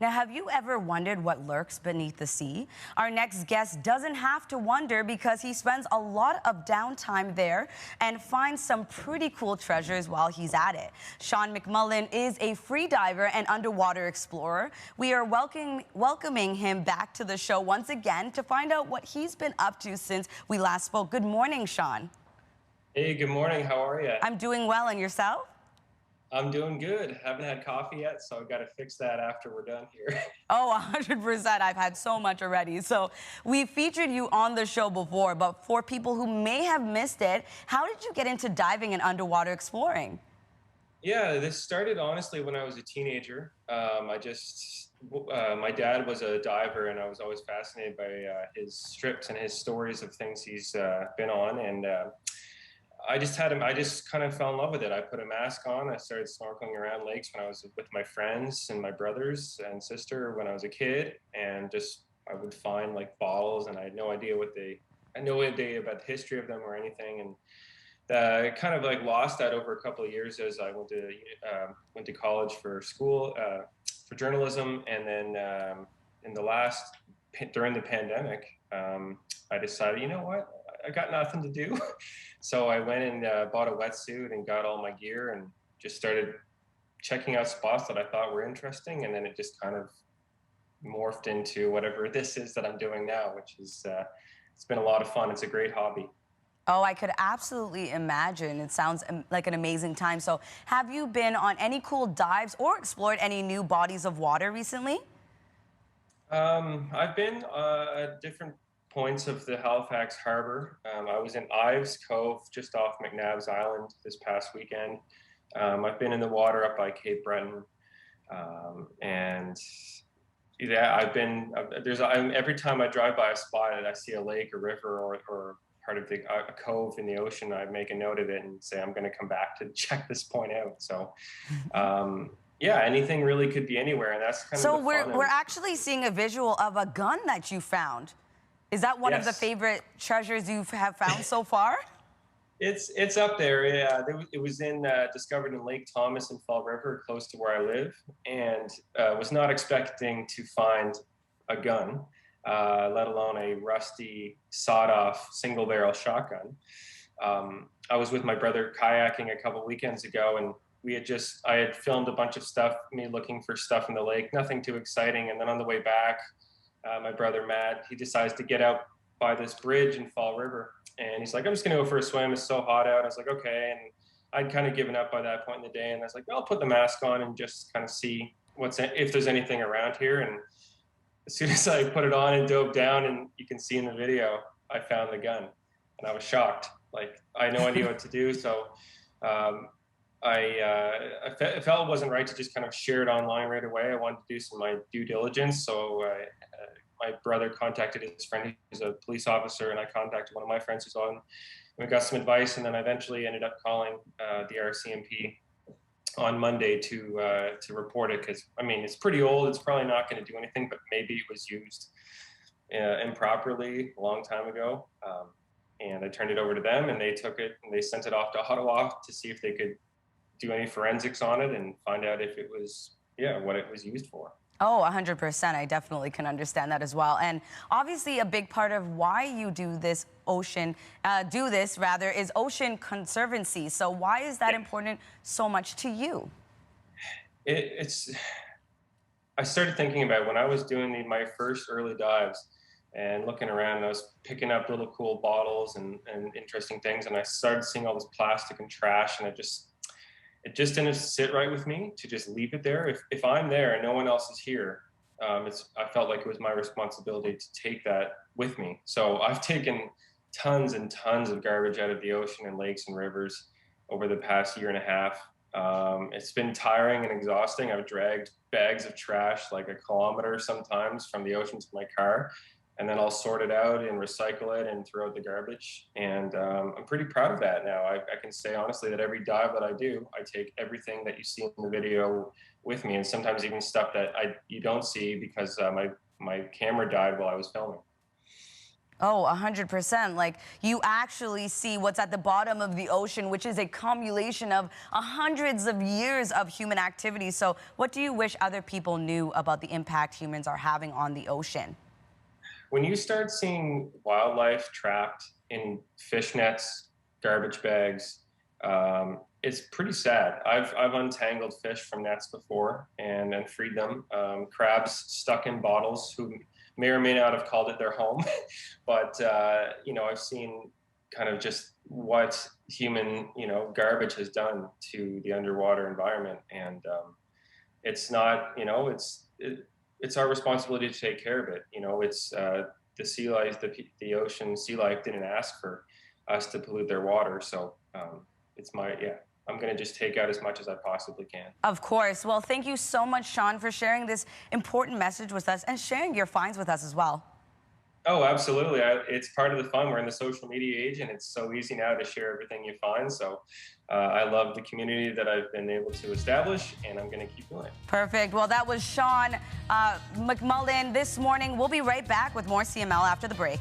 Now, have you ever wondered what lurks beneath the sea? Our next guest doesn't have to wonder because he spends a lot of downtime there and finds some pretty cool treasures while he's at it. Sean Mcmullen is a free diver and underwater explorer. We are welcoming him back to the show once again to find out what he's been up to since we last spoke. Good morning, Sean. Hey, good morning. How are you? I'm doing well, and yourself? I'm doing good. Haven't had coffee yet, so I've got to fix that after we're done here. Oh, 100%. I've had so much already. So we featured you on the show before, but for people who may have missed it, how did you get into diving and underwater exploring? Yeah, this started honestly when I was a teenager. My dad was a diver, and I was always fascinated by his strips and his stories of things he's been on. And I just kind of fell in love with it. I put a mask on. I started snorkeling around lakes when I was with my friends and my brothers and sister when I was a kid. And I would find like bottles, and I had no idea I had no idea about the history of them or anything. And I kind of like lost that over a couple of years as I went to college for school for journalism. And then during the pandemic, I decided, you know what? I got nothing to do. So I went and bought a wetsuit and got all my gear and just started checking out spots that I thought were interesting. And then it just kind of morphed into whatever this is that I'm doing now, which is, it's been a lot of fun. It's a great hobby. Oh, I could absolutely imagine. It sounds like an amazing time. So have you been on any cool dives or explored any new bodies of water recently? I've been at different points of the Halifax Harbor. I was in Ives Cove, just off McNabb's Island this past weekend. I've been in the water up by Cape Breton. And yeah, every time I drive by a spot and I see a lake or river or part of a cove in the ocean, I make a note of it and say, I'm going to come back to check this point out. So, yeah, anything really could be anywhere. And that's kind of the fun. We're actually seeing a visual of a gun that you found. Is that one of the favorite treasures you have found so far? It's up there. Yeah, it was discovered in Lake Thomas in Fall River, close to where I live, and was not expecting to find a gun, let alone a rusty, sawed-off single-barrel shotgun. I was with my brother kayaking a couple weekends ago, and I had filmed a bunch of stuff, me looking for stuff in the lake, nothing too exciting, and then on the way back, my brother Matt, he decides to get out by this bridge in Fall River, and he's like, I'm just gonna go for a swim, it's so hot out. I was like, okay. And I'd kind of given up by that point in the day, and I was like, well, I'll put the mask on and just kind of see if there's anything around here. And as soon as I put it on and dove down, and you can see in the video, I found the gun, and I was shocked. Like, I had no idea what to do. So I felt it wasn't right to just kind of share it online right away. I wanted to do some of my due diligence. So my brother contacted his friend who's a police officer, and I contacted one of my friends who's on, and we got some advice. And then I eventually ended up calling the RCMP on Monday to report it, because I mean, it's pretty old. It's probably not going to do anything, but maybe it was used improperly a long time ago. And I turned it over to them, and they took it and they sent it off to Ottawa to see if they could do any forensics on it and find out if it was, what it was used for. Oh, 100%. I definitely can understand that as well. And obviously a big part of why you do this is Ocean Conservancy. So why is that important so much to you? I started thinking about when I was doing my first early dives and looking around, and I was picking up little cool bottles and interesting things. And I started seeing all this plastic and trash, and it just didn't sit right with me to just leave it there. If I'm there and no one else is here, I felt like it was my responsibility to take that with me. So I've taken tons and tons of garbage out of the ocean and lakes and rivers over the past year and a half. It's been tiring and exhausting. I've dragged bags of trash like a kilometer sometimes from the ocean to my car, and then I'll sort it out and recycle it and throw out the garbage. And I'm pretty proud of that now. I can say honestly that every dive that I do, I take everything that you see in the video with me, and sometimes even stuff that you don't see because my camera died while I was filming. Oh, 100%. Like, you actually see what's at the bottom of the ocean, which is a cumulation of hundreds of years of human activity. So what do you wish other people knew about the impact humans are having on the ocean? When you start seeing wildlife trapped in fish nets, garbage bags, it's pretty sad. I've untangled fish from nets before and freed them. Crabs stuck in bottles who may or may not have called it their home, but you know, I've seen kind of just what human, you know, garbage has done to the underwater environment, and it's not, you know, it's our responsibility to take care of it. You know, it's the sea life, the ocean sea life didn't ask for us to pollute their water, so it's my, yeah. I'm going to just take out as much as I possibly can. Of course. Well, thank you so much, Sean, for sharing this important message with us and sharing your finds with us as well. Oh, absolutely. It's part of the fun. We're in the social media age, and it's so easy now to share everything you find. So I love the community that I've been able to establish, and I'm going to keep doing it. Perfect. Well, that was Sean Mcmullen this morning. We'll be right back with more CML after the break.